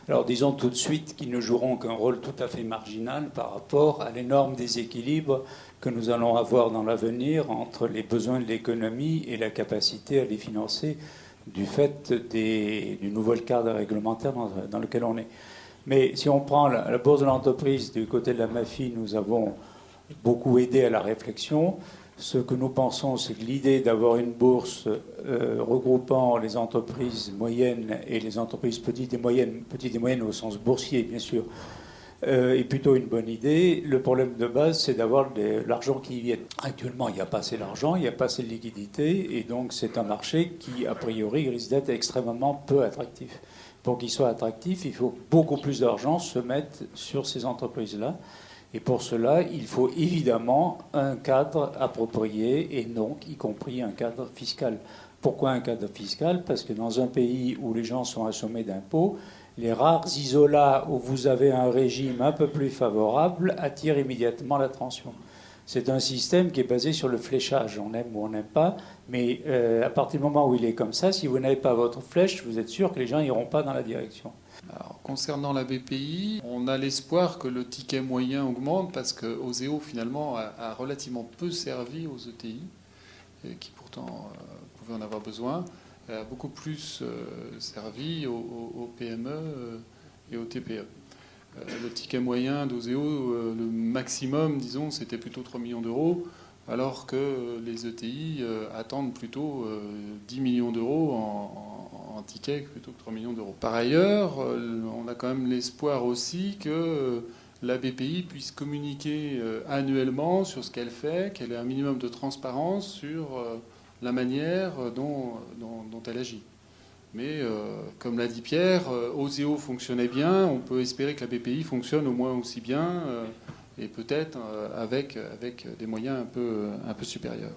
Alors disons tout de suite qu'ils ne joueront qu'un rôle tout à fait marginal par rapport à l'énorme déséquilibre que nous allons avoir dans l'avenir entre les besoins de l'économie et la capacité à les financer du fait du nouveau cadre réglementaire dans lequel on est. Mais si on prend la bourse de l'entreprise du côté de la MAFI, nous avons beaucoup aidé à la réflexion. Ce que nous pensons, c'est que l'idée d'avoir une bourse regroupant les entreprises moyennes et les entreprises petites et moyennes au sens boursier, bien sûr, est plutôt une bonne idée. Le problème de base, c'est d'avoir l'argent qui y vient. Actuellement, il n'y a pas assez d'argent, il n'y a pas assez de liquidité, et donc c'est un marché qui, a priori, risque d'être extrêmement peu attractif. Pour qu'il soit attractif, il faut que beaucoup plus d'argent se mette sur ces entreprises-là. Et pour cela, il faut évidemment un cadre approprié, et donc y compris un cadre fiscal. Pourquoi un cadre fiscal? Parce que dans un pays où les gens sont assommés d'impôts, les rares isolats où vous avez un régime un peu plus favorable attirent immédiatement l'attention. C'est un système qui est basé sur le fléchage. On aime ou on n'aime pas, mais à partir du moment où il est comme ça, si vous n'avez pas votre flèche, vous êtes sûr que les gens n'iront pas dans la direction. Alors, concernant la BPI, on a l'espoir que le ticket moyen augmente parce que Oseo finalement a relativement peu servi aux ETI, qui pourtant pouvaient en avoir besoin, a beaucoup plus servi aux PME et aux TPE. Le ticket moyen d'Oseo, le maximum, disons, c'était plutôt 3 millions d'euros, alors que les ETI attendent plutôt 10 millions d'euros en ticket plutôt que 3 millions d'euros. Par ailleurs, on a quand même l'espoir aussi que la BPI puisse communiquer annuellement sur ce qu'elle fait, qu'elle ait un minimum de transparence sur la manière dont elle agit. Mais comme l'a dit Pierre, Oseo fonctionnait bien, on peut espérer que la BPI fonctionne au moins aussi bien et peut-être avec des moyens un peu supérieurs.